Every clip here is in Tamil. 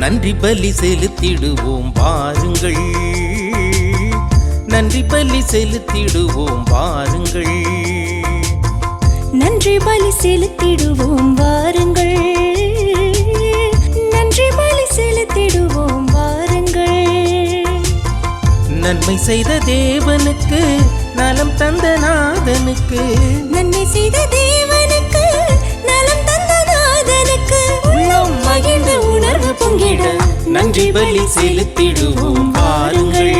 நன்றி பலி செலுத்திடுவோம் வாருங்கள், நன்றி பலி செலுத்திடுவோம் வாருங்கள், நன்றி பலி செலுத்திடுவோம் வாருங்கள், நன்றி பலி செலுத்திடுவோம் வாருங்கள். நன்மை செய்த தேவனுக்கு, நலம் தந்த நாதனுக்கு, நன்மை செய்த தேவனுக்கு, நலம் தந்த நாதனுக்கு, உள்ளம் மகிழ்ந்த உணர்வு பொங்கிட நன்றி பலி செலுத்திடுவோம் வாருங்கள்,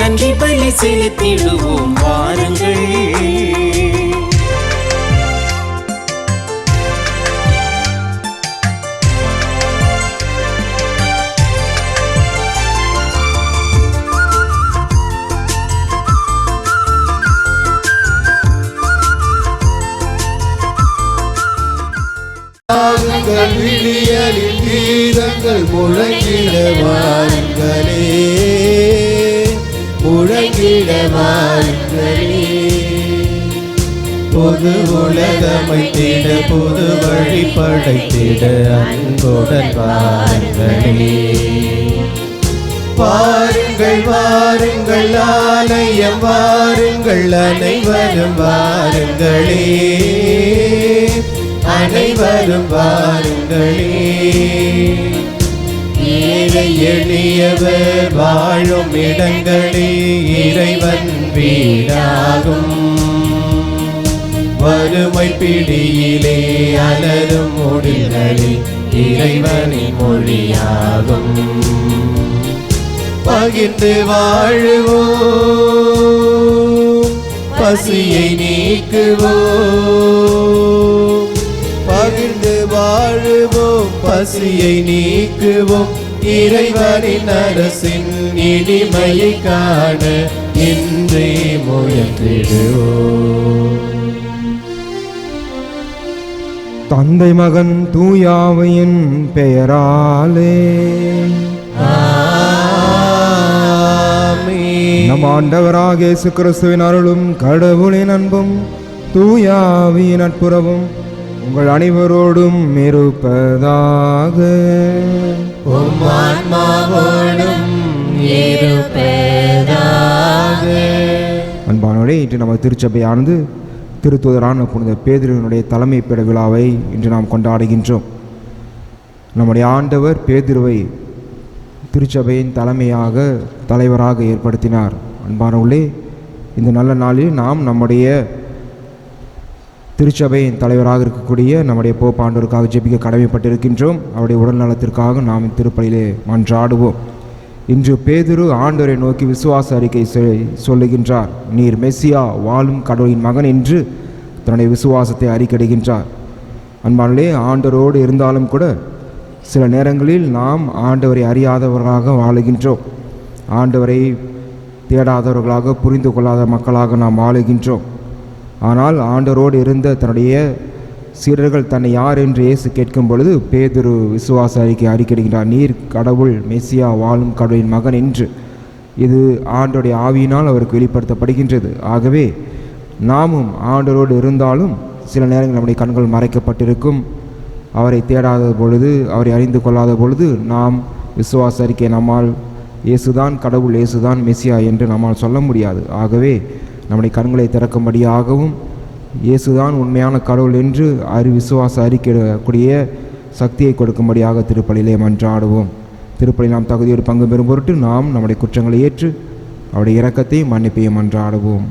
நன்றி பலி செலுத்திடுவோம் வாருங்கள். விழியலில் கீதங்கள் முழங்கிட வாருங்களே, முழங்கிட வாருங்களே. பொது உலகமைத்திட புது வழி படைத்திட அன்புடன் வாருங்களே. வாருங்கள் வாருங்கள் ஆலயம் வாருங்கள், அனைவரும் வாருங்களே, அனைவரும் வாருங்களே. ஏழை எளியவர் வாழும் இடங்களே இறைவன் வீடாகும். வறுமை பிடியிலே அலரும் முடிகளே இறைவனின் மொழியாகும். பகிர்ந்து வாழுவோம், பசியை நீக்குவோம். பகிர்ந்து வாழுவோம், பசியை நீக்குவோம். இறைவனின் அரசின் இனிமையை காண இன்றே முயன்றிடுவோம். தந்தை மகன் தூயாவையின் பெயராலே நம் ஆண்டவராக இயேசு கிறிஸ்துவின் அருளும் கடவுளின் அன்பும் தூயாவின் நட்புறவும் உங்கள் அனைவரோடும் இருப்பதாக. அன்பானவரே, இன்று நமது திருச்சபையானது திருத்தூதரான புனித பேதுருவினுடைய தலைமை பீட விழாவை இன்று நாம் கொண்டாடுகின்றோம். நம்முடைய ஆண்டவர் பேதுருவை திருச்சபையின் தலைவராக ஏற்படுத்தினார். அன்பானவர்களே, இந்த நல்ல நாளில் நாம் நம்முடைய திருச்சபையின் தலைவராக இருக்கக்கூடிய நம்முடைய போப்பாண்டவருக்காக ஜெபிக்க கடமைப்பட்டிருக்கின்றோம். அவருடைய உடல் நலத்திற்காக நாம் திருப்பலியிலே மன்றாடுவோம். இன்று பேதுரு ஆண்டவரை நோக்கி விசுவாச அறிக்கை சொல்லுகின்றார். நீர் மெசியா, வாழும் கடவுளின் மகன் என்று தன்னுடைய விசுவாசத்தை அறிக்கையிடுகின்றார். அன்பானே, ஆண்டவரோடு இருந்தாலும் கூட சில நேரங்களில் நாம் ஆண்டவரை அறியாதவர்களாக வாழுகின்றோம். ஆண்டவரை தேடாதவர்களாக, புரிந்து கொள்ளாத மக்களாக நாம் வாழுகின்றோம். ஆனால் ஆண்டவரோடு இருந்த தன்னுடைய சீடர்கள் தன்னை யார் என்று இயேசு கேட்கும் பொழுது பேதுரு விசுவாச அறிக்கையிடுகின்றார். நீர் கடவுள், மெசியா, வாழும் கடவுளின் மகன் என்று. இது ஆண்டவருடைய ஆவியினால் அவருக்கு வெளிப்படுத்தப்படுகின்றது. ஆகவே நாமும் ஆண்டவரோடு இருந்தாலும் சில நேரங்கள் நம்முடைய கண்கள் மறைக்கப்பட்டிருக்கும். அவரை தேடாத பொழுது, அவரை அறிந்து கொள்ளாத பொழுது நாம் விசுவாச அறிக்கை நம்மால் இயேசுதான் கடவுள், இயேசுதான் மெசியா என்று நம்மால் சொல்ல முடியாது. ஆகவே நம்முடைய கண்களை திறக்கும்படியாகவும் இயேசுதான் உண்மையான கடவுள் என்று விசுவாச அறிக்கையிடக்கூடிய சக்தியை கொடுக்கும்படியாக திருப்பலியிலே மன்றாடுவோம். திருப்பலியில் நாம் தகுதியோடு பங்கு பெறும் பொருட்டு நாம் நம்முடைய குற்றங்களை ஏற்று அவருடைய இரக்கத்தையும் மன்னிப்பையும் மன்றாடுவோம்.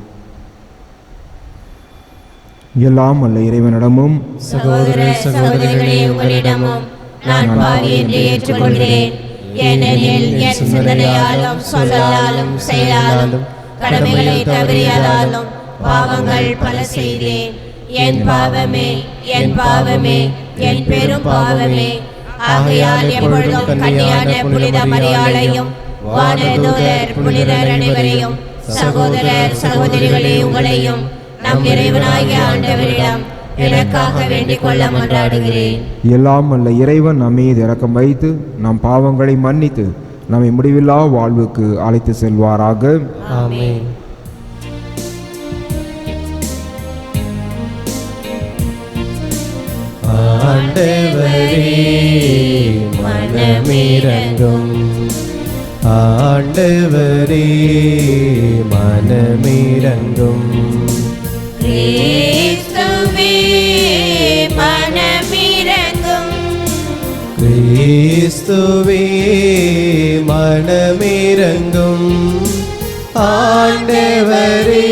எல்லாம் அல்ல இறைவனிடமும் சகோதர சகோதரிகளே உங்களிடமும் நான் பாவி என்று ஏற்றுக்கொள்கிறேன். ஏனெனில் என் சிந்தனையாலும் சொல்லாலும் செயலாலும் கடமைகளை தவறியதாலும் பாவங்கள் பல செய்தேன். என் பாவமே, என் பாவமே, என் பெரும் பாவமே. ஆகையால் எப்பொழுதும் கன்னியான புனித மரியாளையும் வானதூதர் புனிதர் அனைவரையும் சகோதரர் சகோதரிகளே உங்களையும் நம் இறைவனாகிய ஆண்டவரிடம் எனக்காக வேண்டிக் கொள்ள மன்றாடுகிறேன். எல்லாம் அல்ல இறைவன் நம் மீது இரக்கம் வைத்து நம் பாவங்களை மன்னித்து நம்மை முடிவில்லா வாழ்வுக்கு அழைத்து செல்வாராக. ஆமென். ஆண்டவரே மனமிரங்கும். ஆண்டவரே மனமிரங்கும். கிறிஸ்துவே மனமிரங்கும். கிறிஸ்துவே மனமிரங்கும். ஆண்டவரே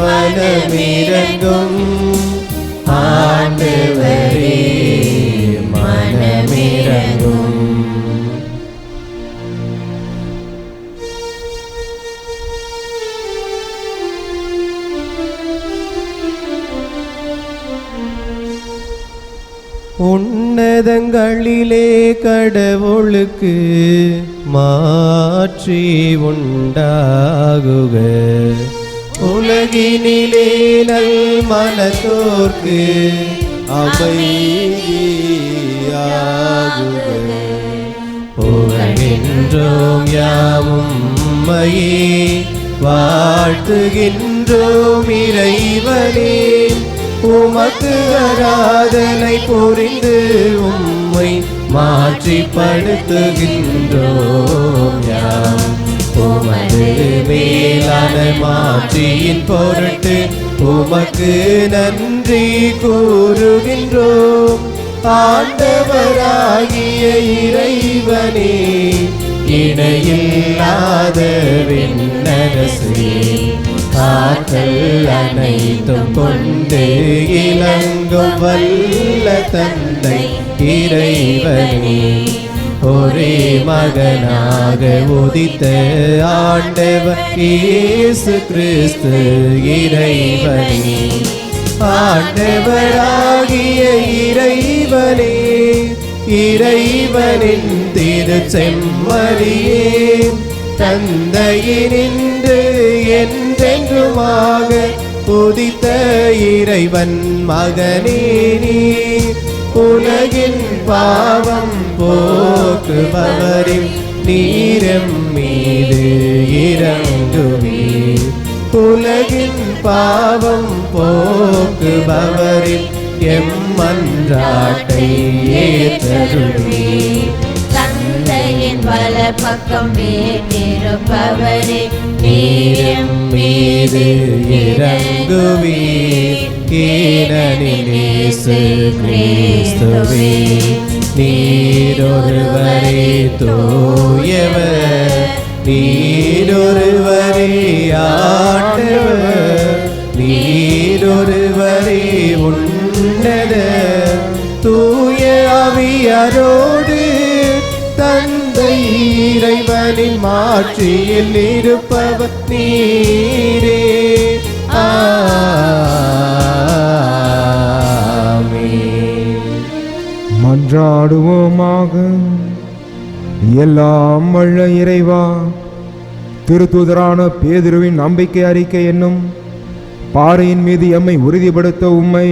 மனமிரங்கும். ஆண்டவரே மனமிரங்கும். உன்னதங்களிலே கடவுளுக்கு மாற்றி உண்டாகுக. உலகினிலே நல் மனத்தோர்க்கு அமைதியாகுக. புகழ்கின்றோம் யாவும் உம்மையே, வாழ்த்துகின்றோம் இறைவனே. உமக்கு ஆராதனை புரிந்து உம்மை மாற்றிப்படுத்துகின்றோம் யாம். உமது மேலான மாற்றியின் பொருட்டு உமக்கு நன்றி கூறுகின்றோம். ஆண்டவராகிய இறைவனே, இணையில்லாத விண்ணரசே, ஆற்றல் அனைத்தும் கொண்டு இலங்கும் வல்ல தந்தை இறைவனே, ஒரே மகனாக உதித்த ஆண்டவர் இயேசு கிறிஸ்து இறைவனே. ஆண்டவராகிய இறைவனே, இறைவனின் திருச்செம்மறியே, தந்தையினின்று என்றென்றுமாக உதித்த இறைவன் மகனே நீ. உலகின் பாவம் போக்குபவரின் நீரம் மீது இறங்குவீர். உலகின் பாவம் போக்குபவரின் எம்மன்றாட்டை ஏற்றருள்வீர். தந்தையின் வலப்பக்கம் வீற்றிருப்பவரே, நீரம் மீது இறங்குவீர். ஏனெனில் இயேசு கிறிஸ்துவே நீரொருவரே தூயவர், நீரொருவரே ஆண்டவர், நீரொருவரே உன்னத. தூய ஆவியாரோடு தந்தை இறைவனின் மாட்சியில் இருப்பவர் நீரே. ஆமென். மன்றாடுவோமாக. எல்லாம் வல்ல இறைவா, திருத்தூதரான பேதுருவின் நம்பிக்கை அறிக்கை என்னும் பாறையின் மீது எம்மை உறுதிப்படுத்த உம்மை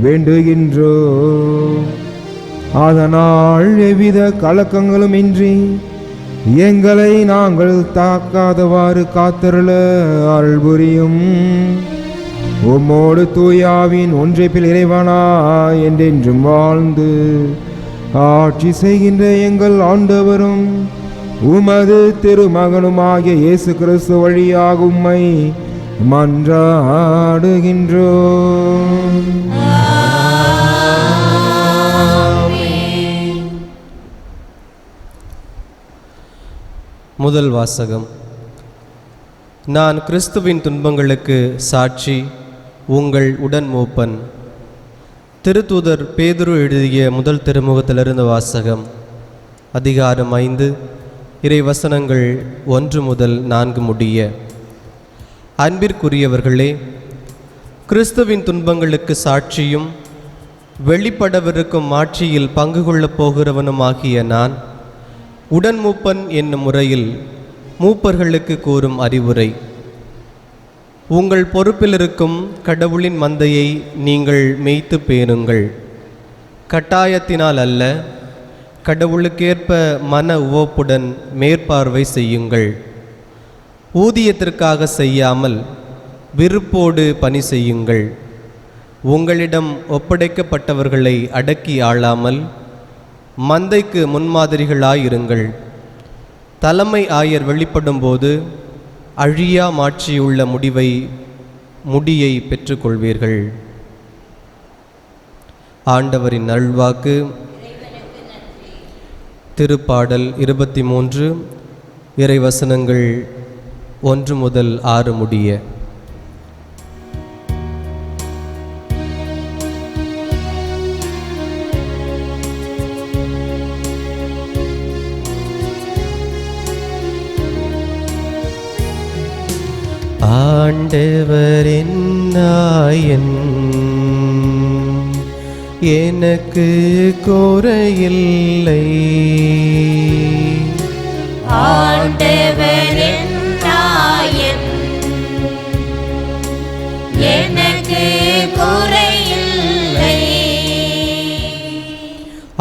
வேண்டுகின்றோம். அதனால் எவ்வித கலக்கங்களும் இன்றி எங்களை நாங்கள் தாக்காதவாறு காத்தருள அருள் புரியும். உம்மோடு தூயாவின் ஒன்றைப்பில் இறைவனா என்றென்றும் வாழ்ந்து ஆட்சி செய்கின்ற எங்கள் ஆண்டவரும் உமது திருமகனுமாகிய இயேசு கிறிஸ்து வழியாக உம்மை மன்றாடுகின்றோம். முதல் வாசகம். நான் கிறிஸ்துவின் துன்பங்களுக்கு சாட்சி, உங்கள் உடன் மூப்பன். திருத்தூதர் பேதுரு எழுதிய முதல் திருமுகத்திலிருந்து வாசகம். அதிகாரம் 5, இறை வசனங்கள் 1 முதல் 4 முடிய. அன்பிற்குரியவர்களே, கிறிஸ்துவின் துன்பங்களுக்கு சாட்சியும் வெளிப்படவிருக்கும் ஆட்சியில் பங்கு கொள்ளப் போகிறவனுமாகிய நான் உடன் மூப்பன் என்னும் முறையில் மூப்பர்களுக்கு கூறும் அறிவுரை. உங்கள் பொறுப்பில் இருக்கும் கடவுளின் மந்தையை நீங்கள் மேய்த்து பேணுங்கள். கட்டாயத்தினால் அல்ல, கடவுளுக்கேற்ப மன உவப்புடன் மேற்பார்வை செய்யுங்கள். ஊதியத்திற்காக செய்யாமல் விருப்போடு பணி செய்யுங்கள். உங்களிடம் ஒப்படைக்கப்பட்டவர்களை அடக்கி ஆளாமல் மந்தைக்கு முன்மாதிரிகளாயிருங்கள். தலைமை ஆயர் வெளிப்படும்போது அழியா மாட்சியுள்ள முடியை பெற்றுக்கொள்வீர்கள். ஆண்டவரின் நல்வாக்கு. திருப்பாடல் 23 இறைவசனங்கள் 1 முதல் 6 முடிய. ஆண்டவரின் நாயன் எனக்கு குறையில்லை. ஆண்டவரின் நாயன் எனக்கு குறையில்லை.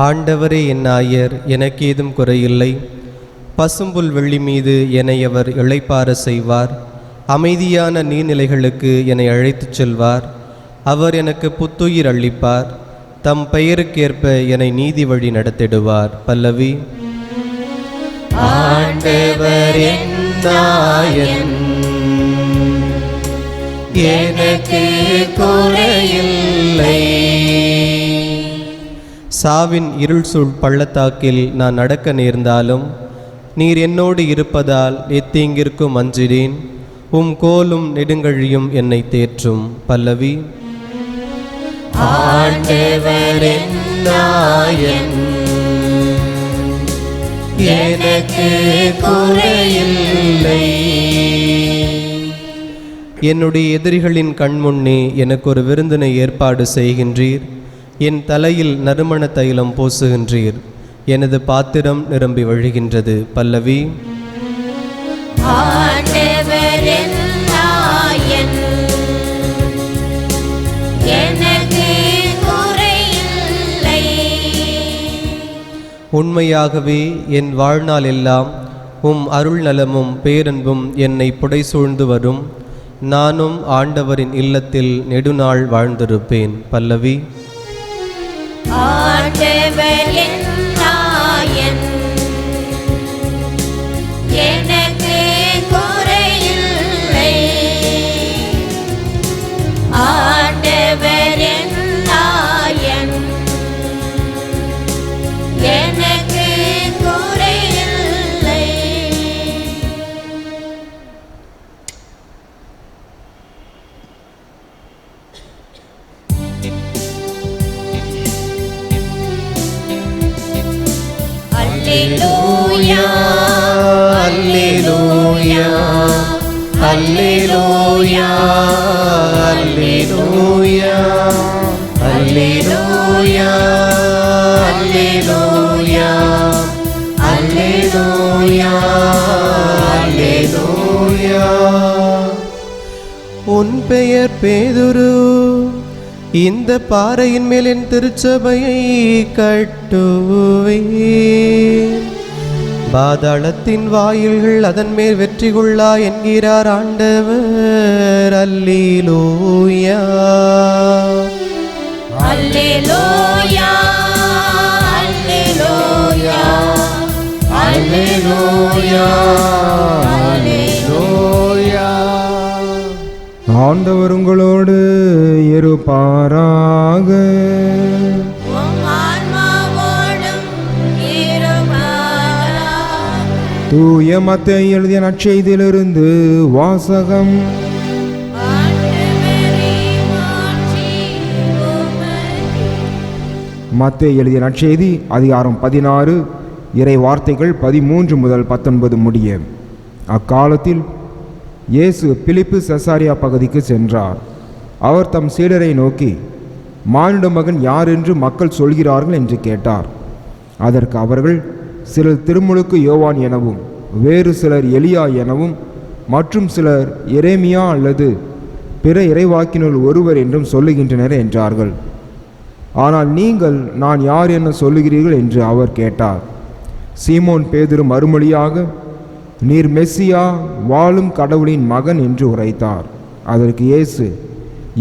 ஆண்டவரே என் நாயர், எனக்கு ஏதும் குறையில்லை. பசும்புல் வெள்ளி மீது என்னை அவர் இளைப்பார செய்வார். அமைதியான நீர்நிலைகளுக்கு என்னை அழைத்துச் செல்வார். அவர் எனக்கு புத்துயிர் அளிப்பார். தம் பெயருக்கேற்ப என்னை நீதி வழி நடத்திடுவார். பல்லவி. ஆண்டவரின் நாயன் எனக்கு குறையில்லை. சாவின் இருள் சூழ் பள்ளத்தாக்கில் நான் நடக்க நேர்ந்தாலும் நீர் என்னோடு இருப்பதால் எத்தீங்கிற்கும் அஞ்சினேன். உம் கோலும் நெடுங்கழியும் என்னை தேற்றும். பல்லவி. ஆண்டவரின் நாயன் எனக்கு குறையில்லை. என்னுடைய எதிரிகளின் கண்முன்னே எனக்கு ஒரு விருந்தினை ஏற்பாடு செய்கின்றீர். என் தலையில் நறுமண தைலம் பூசுகின்றீர். எனது பாத்திரம் நிரம்பி வழிகின்றது. பல்லவி. ஆண்டவரின் நாயன் எனக்கு குறையில்லை. உண்மையாகவே என் வாழ்நாள் எல்லாம் உம் அருள் நலமும் பேரன்பும் என்னை புடைசூழ்ந்து வரும். நானும் ஆண்டவரின் இல்லத்தில் நெடுநாள் வாழ்ந்திருப்பேன். பல்லவி. ஆண்டவரின் நாயன் எனக்கு குறையில்லை. ஆண்டவரின் நாயன் எனக்கு குறையில்லை. அல்லேலூயா அல்லேலூயா அல்லேலூயா அல்லேலூயா அல்லேலூயா அல்லேலூயா அல்லேலூயா அல்லேலூயா. உன் பெயர் பேதுரு. இந்த பாறையின் மேல் என் திருச்சபையை கட்டுவேன். பாதாளத்தின் வாயில்கள் அதன் மேல் வெற்றி கொள்ளா என்கிறார் ஆண்டவர். அல்லேலூயா அல்லேலூயா அல்லேலூயா அல்லேலூயா அல்லேலூயா. ஆண்டவர் உங்களோடு இருப்பாராக. உம் ஆன்மாவோடும் இருப்பாராக. தூய மத்தேயு எழுதிய நற்செய்தியிலிருந்து வாசகம். ஆண்டவரே மாட்சி உமக்கே. மத்தேயு எழுதிய நற்செய்தி அதிகாரம் 16 இறை வார்த்தைகள் 13 முதல் 19 முடிய. அக்காலத்தில் இயேசு பிலிப்பு செசாரியா பகுதிக்கு சென்றார். அவர் தம் சீடரை நோக்கி, மானிட மகன் யார் என்று மக்கள் சொல்கிறார்கள் என்று கேட்டார். அதற்கு அவர்கள், சிலர் திருமுழுக்கு யோவான் எனவும், வேறு சிலர் எலியா எனவும், மற்றும் சிலர் எரேமியா அல்லது பிற இறைவாக்கினுள் ஒருவர் என்றும் சொல்லுகின்றனர் என்றார்கள். ஆனால் நீங்கள் நான் யார் என சொல்லுகிறீர்கள் என்று அவர் கேட்டார். சீமோன் பேதுரு மறுமொழியாக, நீர் மெஸ்ஸியா, வாழும் கடவுளின் மகன் என்று உரைத்தார். அதற்கு இயேசு,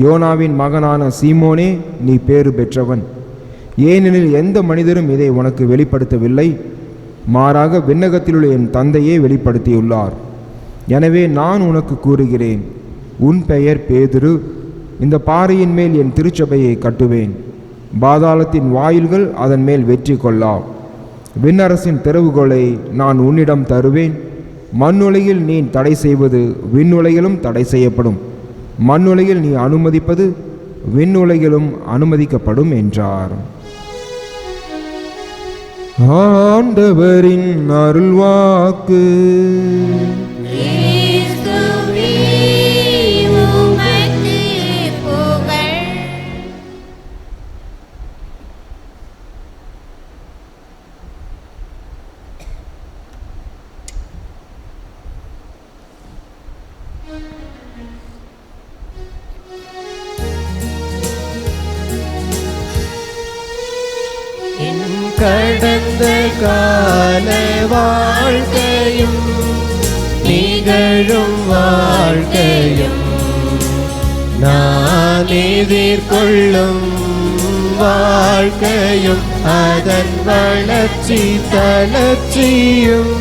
யோனாவின் மகனான சீமோனே, நீ பேறு பெற்றவன். ஏனெனில் எந்த மனிதரும் இதை உனக்கு வெளிப்படுத்தவில்லை, மாறாக விண்ணகத்திலுள்ள என் தந்தையே வெளிப்படுத்தியுள்ளார். எனவே நான் உனக்கு கூறுகிறேன், உன் பெயர் பேதுரு, இந்த பாறையின் மேல் என் திருச்சபையை கட்டுவேன், பாதாளத்தின் வாயில்கள் அதன் மேல் வெற்றி கொள்ளா. விண்ணரசின் திறவுகோலை நான் உன்னிடம் தருவேன். மண்ணுலகில் நீ தடை செய்வது விண்ணுலகிலும் தடை செய்யப்படும், மண்ணுலகில் நீ அனுமதிப்பது விண்ணுலகிலும் அனுமதிக்கப்படும் என்றார். ஆண்டவரின் அருள்வாக்கு. கிறிஸ்துவே உமக்கு புகழ். கடந்த கால வாழ்க்கையும் நிகழும் வாழ்க்கையும் நான் எதிர்கொள்ளும் வாழ்க்கையும் அதன் வளர்ச்சி தளர்ச்சியும்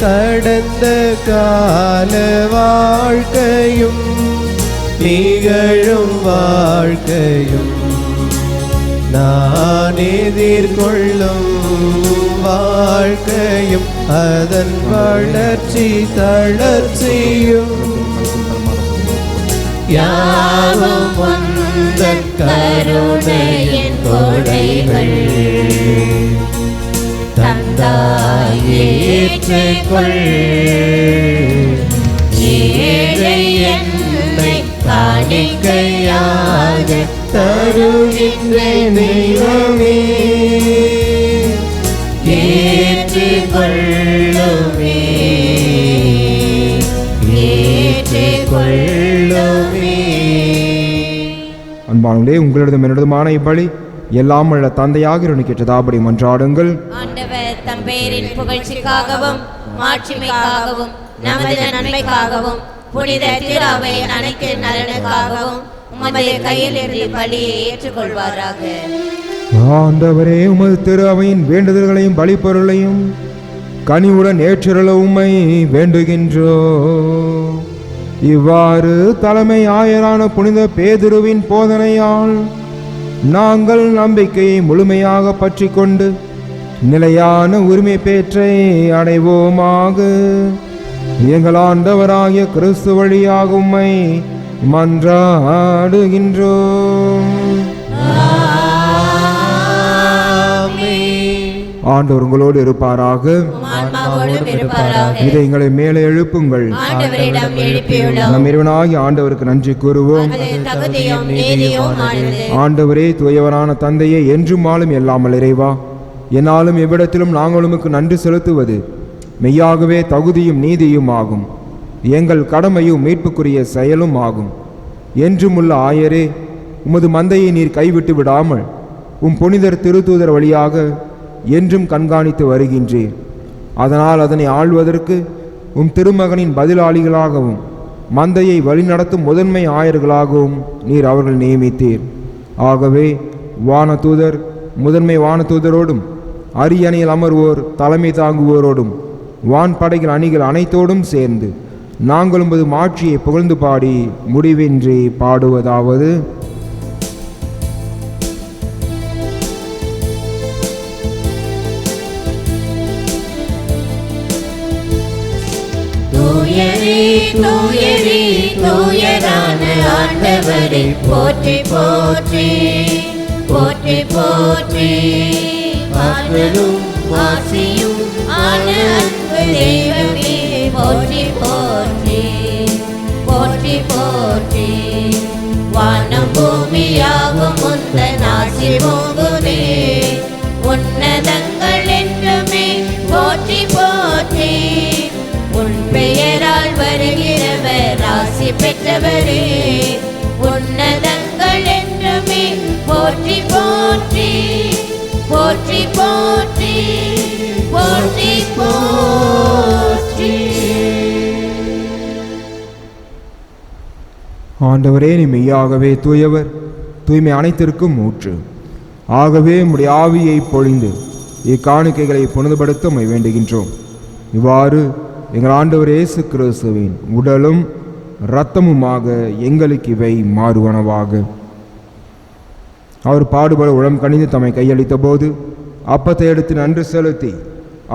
கடந்த கால வாழ்க்கையும் நிகழும் வாழ்க்கையும் நான் எதிர்கொள்ளும் வாழ்க்கையும் அதன் வளர்ச்சி தளர்ச்சியும் யாவும் உந்தன் கருணையின் கொடைகள் தந்தாய் ஏற்றுக்கொள். ஏழை என்னை காணிக்கையாக தருகின்ற தெய்வமே ஏற்றுக்கொள்ளுமே ஏற்றுக்கொள்ளுமே. அன்பானவர்களே, உங்களிடம் என்னிடமான இப்படி எல்லாம் உள்ள தந்தையாக கேட்டதாபடி மன்றாடுங்கள். ஆண்டவர் தம் பெயரின் புகழ்ச்சிக்காகவும் மாட்சிமைக்காகவும் நமது நன்மைக்காகவும் புனித திருவை அனைத்து நலனுக்காகவும் உமது கையில் இருந்து பலியை ஏற்றுக்கொள்வாராக. ஆண்டவரே, உமது திரு அவையின் வேண்டுதல்களையும் பலிப்பொருளையும் கனிவுடன் ஏற்றிருள உம்மை வேண்டுகின்றோ. இவ்வாறு தலைமை ஆயரான புனித பேதுருவின் போதனையால் நாங்கள் நம்பிக்கையை முழுமையாக பற்றி கொண்டு நிலையான உரிமை பேற்றை அடைவோமாக. எங்கள் ஆண்டவராகிய கிறிஸ்து வழியாக உம்மை மன்றாடுகின்றோம். ஆண்டவர் உங்களோடு இருப்பாராக. இதை எங்களை மேலே எழுப்புங்கள். நம் இறைவனாகிய ஆண்டவருக்கு நன்றி கூறுவோம். ஆண்டவரே, தூயவரான தந்தையே, என்றும் ஆளும் எல்லாமல் இறைவா, என்னாலும் எவ்விடத்திலும் நாங்கள் உமக்கு நன்றி செலுத்துவது மெய்யாகவே தகுதியும் நீதியும் ஆகும், எங்கள் கடமையும் மீட்புக்குரிய செயலும் ஆகும். என்றும் உள்ள ஆயரே, உமது மந்தையை நீர் கைவிட்டு விடாமல் உம் புனிதர் திருத்தூதர் வழியாக என்றும் கண்காணித்து வருகின்றீர். அதனால் அதனை ஆள்வதற்கு உம் திருமகனின் பதிலாளிகளாகவும் மந்தையை வழிநடத்தும் முதன்மை ஆயர்களாகவும் நீர் அவர்கள் நியமித்தீர். ஆகவே வானதூதர் முதன்மை வானதூதரோடும் அரியணையில் அமர்வோர் தலைமை தாங்குவோரோடும் வான்படைகள் அணிகள் அனைத்தோடும் சேர்ந்து நாங்கள் உமது மாட்சியை புகழ்ந்து பாடி முடிவின்றி பாடுவதாவது: தூயரே தூயரே தூயரான ஆண்டவரை போற்றி போற்றி போற்றி போற்றி. ஆற்றலும் ஆசியும் ஆன அன்பு தெய்வமே போற்றி போற்றி போற்றி போற்றி. வானம் பூமியாகும் உந்தன் ஆசி போகுமே, உன்னதங்கள் என்றுமே போற்றி போற்றி. உன் பெயரால் வருகிறவர் ஆசி பெற்றவரே, உன்னதங்கள் என்றுமே போற்றி போற்றி போற்றி போற்றி போற்றி போற்றி. ஆண்டவரே, நீ மெய்யாகவே தூயவர், தூய்மை அனைத்திற்கும் ஊற்று. ஆகவே உம்முடைய ஆவியை பொழிந்து இக்காணிக்கைகளை புனிதப்படுத்த உம்மை வேண்டுகின்றோம். இவ்வாறு எங்கள் ஆண்டவர் இயேசு கிறிஸ்துவின் உடலும் இரத்தமுமாக எங்களுக்கு இவை மாறுவனவாக. அவர் பாடுபட உளம் கணிந்து தம்மை கையளித்த போது அப்பத்தை எடுத்து நன்றி செலுத்தி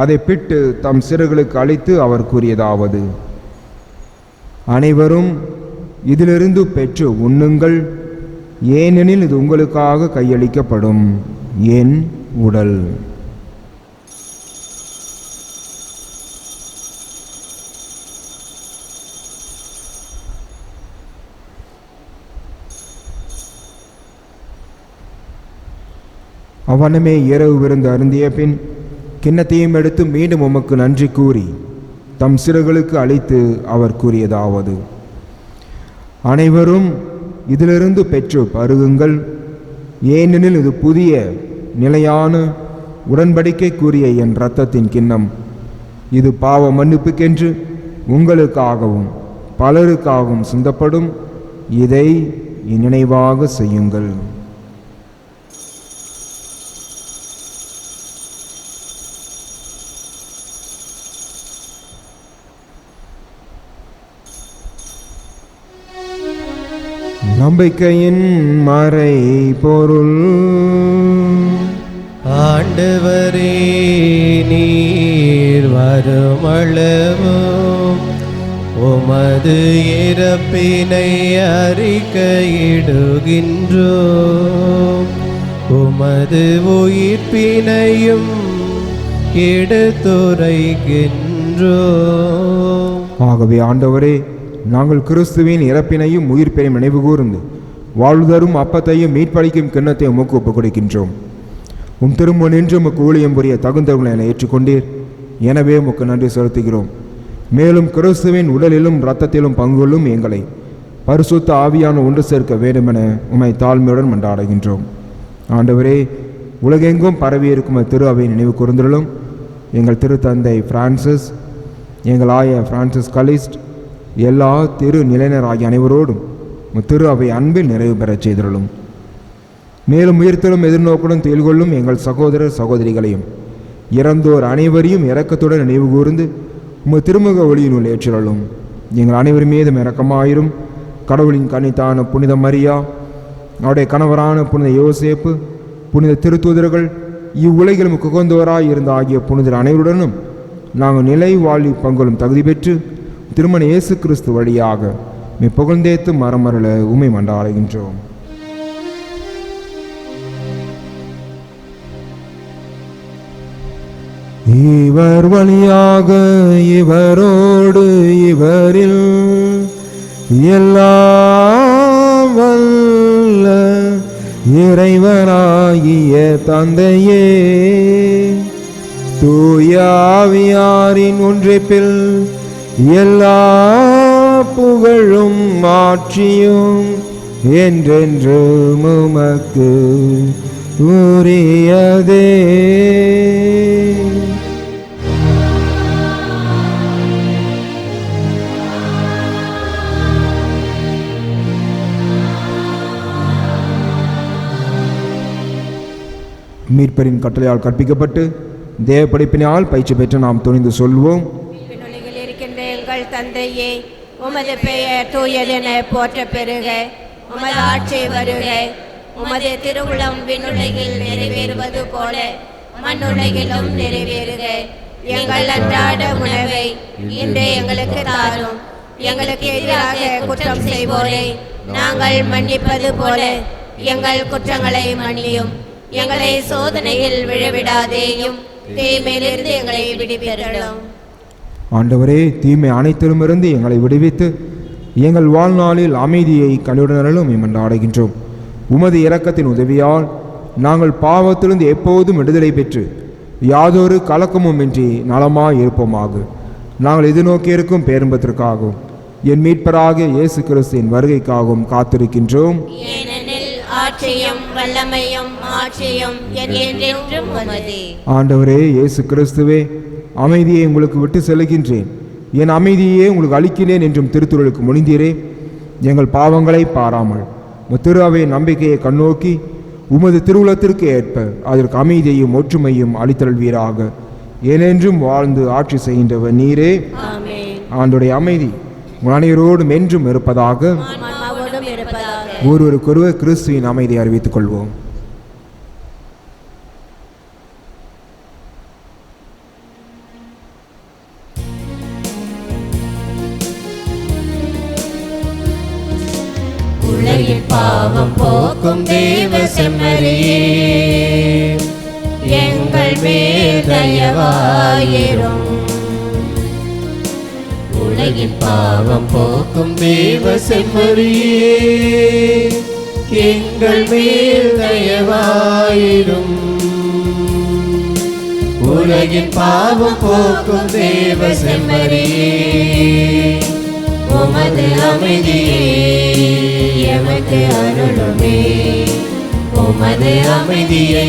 அதை பிட்டு தம் சிறுகளுக்கு அளித்து அவர் கூறியதாவது: அனைவரும் இதிலிருந்து பெற்று உண்ணுங்கள், ஏனெனில் இது உங்களுக்காக கையளிக்கப்படும் என் உடல். அவனமே இரவு விருந்து அருந்திய பின் கிண்ணத்தையும் எடுத்து மீண்டும் உமக்கு நன்றி கூறி தம் சிறுகளுக்கு அளித்து அவர் கூறியதாவது: அனைவரும் இதிலிருந்து பெற்று பருகுங்கள், ஏனெனில் இது புதிய நிலையான உடன்படிக்கைக்குரிய என் இரத்தத்தின் கிண்ணம். இது பாவ மன்னிப்புக்கென்று உங்களுக்காகவும் பலருக்காகவும் சிந்தப்படும். இதை நினைவாக செய்யுங்கள். நம்பிக்கையின் மறை பொருள். ஆண்டவரே, நீர் வருமளவும் உமது இறப்பினை அறிக்கையிடுகின்றோம், உமது உயிர்ப்பினையும் எடுத்துரைக்கின்றோம். ஆகவே ஆண்டவரே, நாங்கள் கிறிஸ்துவின் இறப்பினையும் உயிர்ப்பினையும் நினைவு கூர்ந்து வாழ்தரும் அப்பத்தையும் மீட்பளிக்கும் கிண்ணத்தையும் உமக்கு ஒப்புக் கொடுக்கின்றோம். உம் திரும்ப நின்று உமக்கு ஊழியம் புரிய தகுந்தவர்களை என ஏற்றுக்கொண்டீர். எனவே உமக்கு நன்றி செலுத்துகிறோம். மேலும் கிறிஸ்துவின் உடலிலும் இரத்தத்திலும் பங்குள்ளும் எங்களை பரிசுத்த ஆவியான ஒன்று சேர்க்க வேண்டுமென உம்மை தாழ்மையுடன் மன்றாடுகின்றோம். ஆண்டவரே, உலகெங்கும் பரவியிருக்கும் திரு அவை நினைவு கூர்ந்திருளும். எங்கள் திருத்தந்தை பிரான்சிஸ், எங்கள் ஆய பிரான்சிஸ் கலிஸ்ட், எல்லா திரு நிலையினர் ஆகிய அனைவரோடும் திரு அவை அன்பில் நிறைவு பெறச் செய்திருளும். மேலும் உயிர்த்தலும் எதிர்நோக்குடன் துயில்கொள்ளும் எங்கள் சகோதரர் சகோதரிகளையும் இறந்தோர் அனைவரையும் இரக்கத்துடன் நினைவு கூர்ந்து உமது திருமுக ஒளியினுள் ஏற்றிருளும். எங்கள் அனைவர் மீதும் இரக்கமாயிரும். கடவுளின் கன்னித்தான புனித மரியா, அவருடைய கணவரான புனித யோசேப்பு, புனித திருத்தூதர்கள், இவ்வுலகிலும் குகந்தோராய் இருந்த ஆகிய புனிதர் அனைவருடனும் நாங்கள் நிலை வாழ்வி பங்கொள்ளும் தகுதி பெற்று திருமண இயேசு கிறிஸ்து வழியாக புகழ்ந்தேத்து மரமருள உம்மை மன்றாடுகின்றோம். இவர் வழியாக இவரோடு இவரில் எல்லாம் வல்ல இறைவனாகிய தந்தையே, தூய ஆவியாரின் ஒன்றிப்பில் எல்லா புகழும் ஆட்சியும் என்றென்று உமக்கு உரியதே. மீட்பரின் கட்டளையால் கற்பிக்கப்பட்டு தேவ படிப்பினால் பயிற்சி பெற்று நாம் துணிந்து சொல்வோம்: விண்ணுலகில் இருக்கின்ற எங்கள் தந்தையே, உமது பெயர் தூயதென போற்ற பெறுக, உமது ஆட்சி வருக, உமது திருவுளம் விண்ணுலகில் நிறைவேறுவது போல மண்ணுலகிலும் நிறைவேறுக. எங்கள் அன்றாட உணவை இன்று எங்களுக்கு தாரும். எங்களுக்கு எதிராக குற்றம் செய்வோரை நாங்கள் மன்னிப்பது போல எங்கள் குற்றங்களை மன்னியும். எங்களை சோதனையில் விழவிடாதேயும், தீமையிலிருந்து எங்களை விடுவித்தருளும். ஆண்டவரே, தீமை அனைத்திலுமிருந்து எங்களை விடுவித்து எங்கள் வாழ்நாளில் அமைதியை கண்டுடனலும் மன்றாடுகின்றோம். உமது இரக்கத்தின் உதவியால் நாங்கள் பாவத்திலிருந்து எப்போதும் விடுதலை பெற்று யாதொரு கலக்கமுமின்றி நலமாய் இருப்போமாக. நாங்கள் எதிர்நோக்கியிருக்கும் பேரன்பத்திற்காகவும் என் மீட்பராகிய இயேசு கிறிஸ்துவின் வருகைக்காகவும் காத்திருக்கின்றோம். ஏனெனில் ஆட்சியும் வல்லமையும் ஆட்சியும் என்றென்றும் உமதே. ஆண்டவரே இயேசு கிறிஸ்துவே, அமைதியை உங்களுக்கு விட்டு செல்கின்றேன், என் அமைதியே உங்களுக்கு அளிக்கிறேன் என்றும் திருத்துறளுக்கு முனிந்தீரே. எங்கள் பாவங்களை பாராமல் திரு அவையின் நம்பிக்கையை கண்ணோக்கி உமது திருவுளத்திற்கு ஏற்ப அதற்கு அமைதியையும் ஒற்றுமையும் அளித்தல்வீராக. ஏனென்றும் வாழ்ந்து ஆட்சி செய்கின்றவர் நீரே. ஆமென். ஆண்டுடைய அமைதி உங்கள் அனைவரோடும் என்றும் இருப்பதாக. ஆன்மாவோடும் இருப்பதாக. ஒருவருக்கொருவர் கிறிஸ்துவின் அமைதியை அறிவித்துக் கொள்வோம். உலகின் பாவம் போக்கும் தேவ செம்மறியே, எங்கள் மேல் தயவாயிரும். உலகின் பாவம் போக்கும் தேவ செம்மறியே, எங்கள் மேல் தயவாயிரும். உலகின் பாவம் போக்கும் தேவ செம்மறியே, உமது அமைதியே எமக்கு அருளுமே. உமது அமைதியை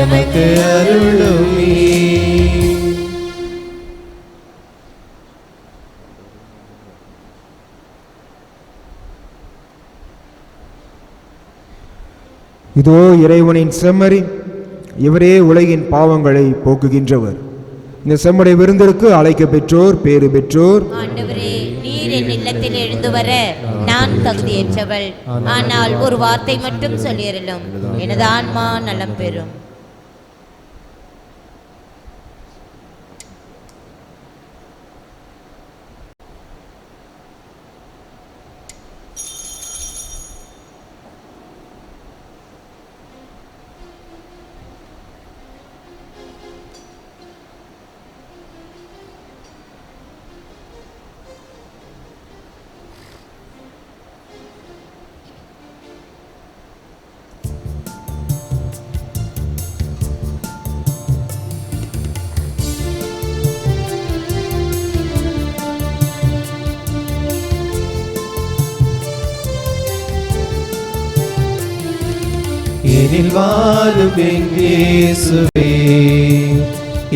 எமக்கு அருளுமே. இதோ இறைவனின் செம்மறி, இவரே உலகின் பாவங்களை போக்குகின்றவர். இந்த செம்மறி விருந்திற்கு அழைக்க பெற்றோர் பேறு பெற்றோர். ஆண்டவரே, நீர் என் இல்லத்தில் எழுந்து வர நான் தகுதியற்றவள். ஆனால் ஒரு வார்த்தை மட்டும் சொல்லியறலும், எனது ஆன்மா நலம் பெறும். எனில் வாழும் என் இயேசுவே,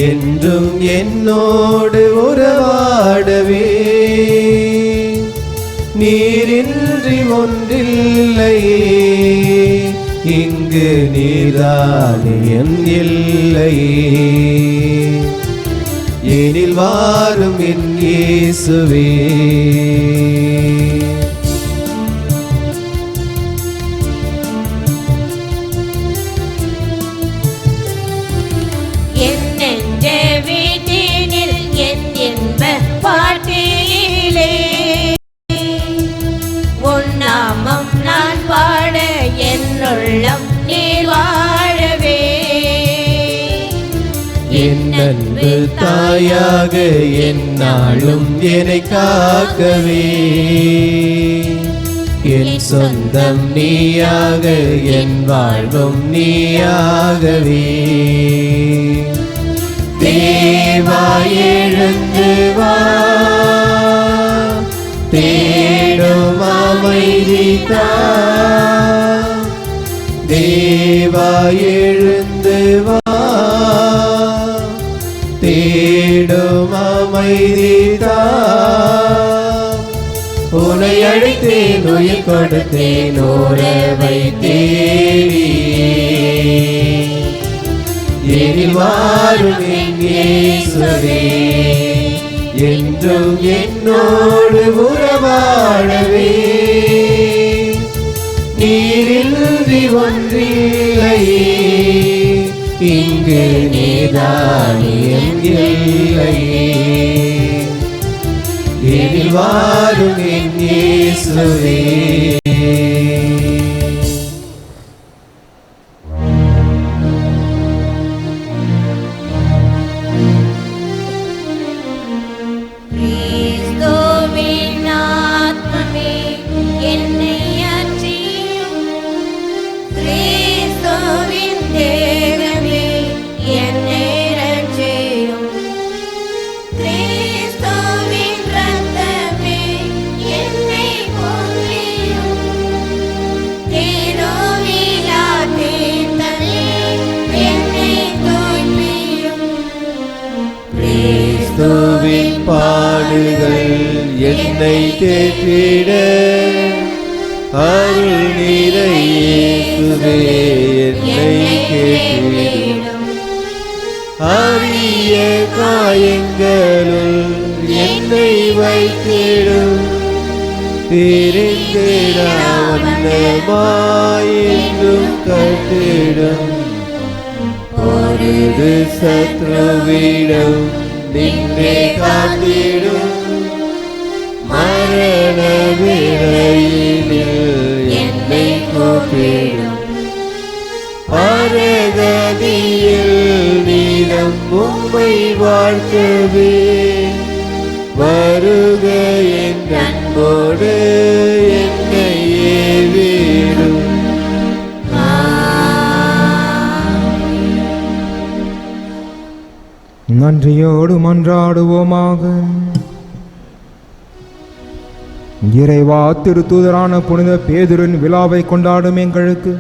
என்றும் என்னோடு உறவாடவே. நீரின்றி ஒன்றில்லையே, இங்கு நீர்தானே என் இல்லையே. எனில் வாழும் என் இயேசுவே, பாட்டியிலே உன்னாமம் நான் பாட என்னுள்ளம் நீர் வாழவே. என் அன்பு தாயாக என்னாலும் என்னை காக்கவே. என் சொந்தம் நீயாக என் வாழ்வும் நீயாகவே. தேவா எழுந்து வா, தேடும் அமைதி தா. தேவா எழுந்து வா, தேடும் அமைதி தா. உன்னை அழைத்தேன் உயிர் கொடுத்தேன் உறவை தேடி. எனில் வாழும் என் இயேசுவே, என்றும் என்னோடு உறவாடவே. நீரின்றி ஒன்றில்லையே, இங்கு நீதானே என் இல்லையே. எனில் வாழும் என் இயேசுவே. கிறிஸ்துவின் பாடுகள் என்னை தேற்றிட அருள் இயேசுவே என்னை கேட்டிடும். அரிய காயங்களுள் என்னை வைத்திடும். பிரிந்திடாவண்ணமாயின்றும் கட்டிடும். பொருது சத்ருவிடம் நின்றே காத்திடும். மரண வேளையினில் என்னை கூப்பிடும். பரகதியில் நீரம் உம்மை வாழ்க்கவே வருக என் அன்போடு என்னை ஏவிடும். நன்றியோடு மன்றாடுவோமாக. இறைவா, திருத்தூதரான புனித பேதுருவின் விழாவை கொண்டாடும் எங்களுக்கு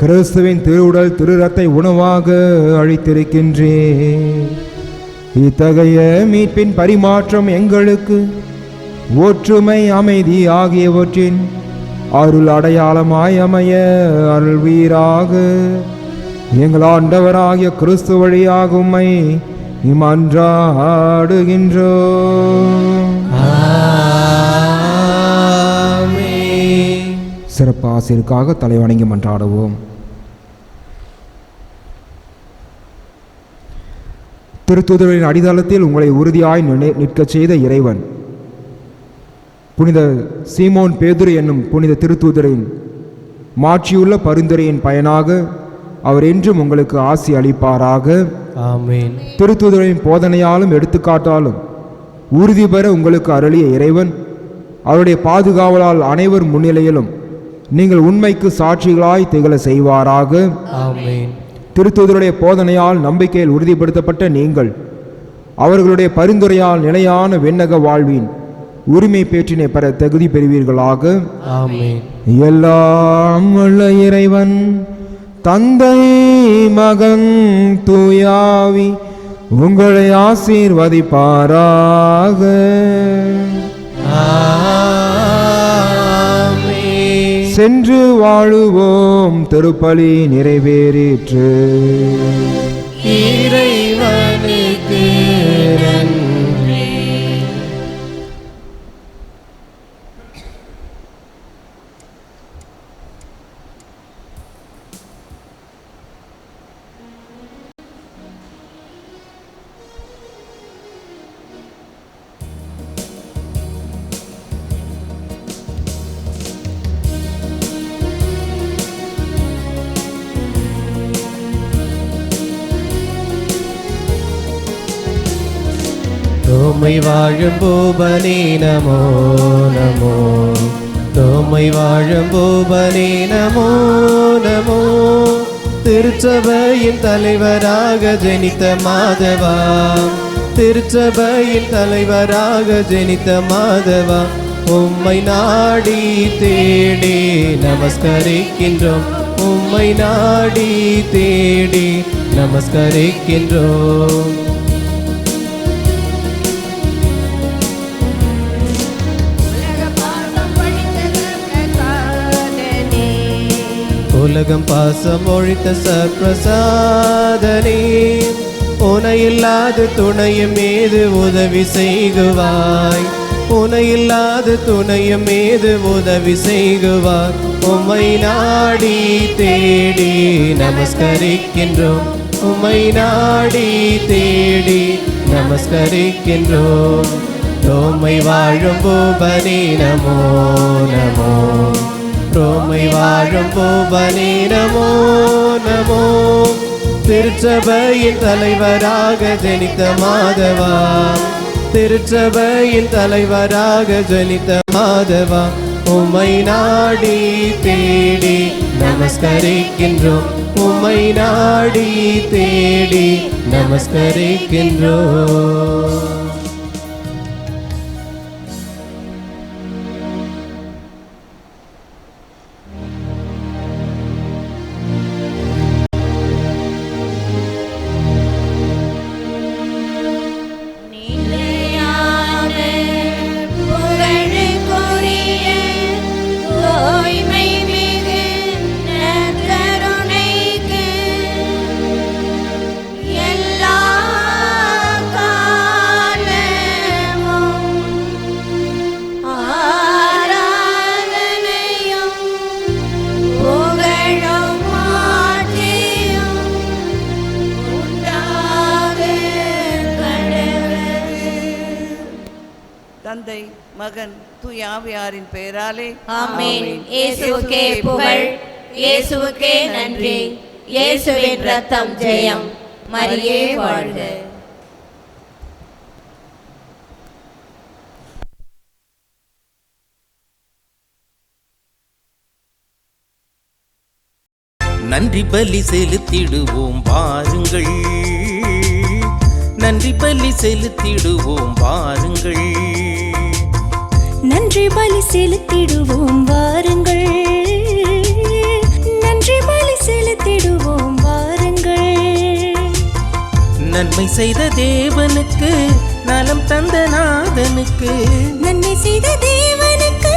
கிறிஸ்துவின் திருவுடல் திருரத்தை உணவாக அளித்திருக்கின்றே. இத்தகைய மீட்பின் பரிமாற்றம் எங்களுக்கு ஒற்றுமை, அமைதி ஆகியவற்றின் அருள் அடையாளமாய் அமைய அருள்வீராக. எங்கள் ஆண்டவராகிய கிறிஸ்து வழியாக உம்மை மன்றாடுகின்றோம். சிறப்பு ஆசிரியருக்காக தலைவணங்கி மன்றாடுவோம். திருத்தூதரின் அடித்தளத்தில் உங்களை உறுதியாய் நிற்கச் செய்த இறைவன் புனித சீமோன் பேதுரு என்னும் புனித திருத்தூதரின் மாட்சியுள்ள பரிந்துரையின் பயனாக அவர் என்றும் உங்களுக்கு ஆசி அளிப்பாராக. ஆமென். திருத்தூதரின் போதனையாலும் எடுத்துக்காட்டாலும் உறுதி பெற உங்களுக்கு அருளிய இறைவன் அவருடைய பாதுகாவலால் அனைவர் முன்னிலையிலும் நீங்கள் உண்மைக்கு சாட்சிகளாய் திகழ செய்வாராக. ஆமென். திருத்தூதருடைய போதனையால் நம்பிக்கையில் உறுதிப்படுத்தப்பட்ட நீங்கள் அவர்களுடைய பரிந்துரையால் நிலையான விண்ணக வாழ்வின் உரிமை பேற்றினை பெற தகுதி பெறுவீர்களாக. ஆமென். எல்லாம் வல்ல இறைவன் தந்தை, மகன், தூயாவி உங்களை ஆசீர்வதிப்பாராக. சென்று வாழுவோம். திருப்பலி நிறைவேறிற்று. இறைவனுக்கு நன்றி. தோமை வாழும் பூபனே நமோ நமோ. தோமை வாழும் பூபனே நமோ நமோ. திருச்சபையின் தலைவராக ஜெனித்த மாதவா, திருச்சபையின் தலைவராக ஜெனித்த மாதவா, உம்மை நாடி தேடி நமஸ்கரிக்கின்றோம். உம்மை நாடி தேடி நமஸ்கரிக்கின்றோம். உலகம் பாசம் ஒழித்த சற்பிரசாதனே, உனையில்லாத துணையும் மீது உதவி செய்குவாய். உனையில்லாத துணையும் மீது உதவி செய்குவாய். உம்மை நாடி தேடி நமஸ்கரிக்கின்றோம். உம்மை நாடி தேடி நமஸ்கரிக்கின்றோம். தோமை வாழும் பூபனே நமோ நமோ. தோமை வாழும் பூபனே நமோ நமோ. திருச்சபையின் தலைவராக ஜெனித்த மாதவா, திருச்சபையின் தலைவராக ஜெனித்த மாதவா, உம்மை நாடி தேடி நமஸ்கரிக்கின்றோம். உம்மை நாடி தேடி நமஸ்கரிக்கின்றோம். புகழுக்குரிய தூய்மை தந்தை மகன் தூயாவியாரின் பெயராலே ஆமென். இயேசுவுக்கே புகழ், இயேசுவுக்கே நன்றி. இயேசுவின் ரத்தம் ஜெயம். மரியே வாழ்க. நன்றி பலி செலுத்திடுவோம் வாருங்கள், நன்றி பலி செலுத்திடுவோம் வாருங்கள், நன்றி பலி செலுத்திடுவோம் வாருங்கள், நன்றி பலி செலுத்திடுவோம் வாருங்கள். நன்மை செய்த தேவனுக்கு, நலம் தந்த நாதனுக்கு, நன்மை செய்த தேவனுக்கு,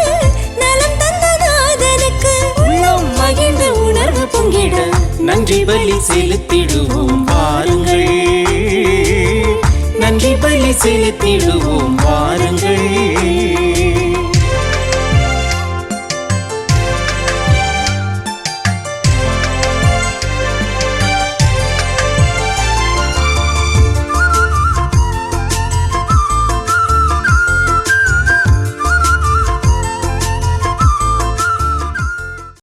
நலம் தந்த நாதனுக்கு, உள்ளம் மகிழ்ந்த உணர்வு பொங்கிட நன்றி பலி செலுத்திடுவோம் வாருங்கள், நன்றி பலி செலுத்திடுவோம் வாருங்கள்.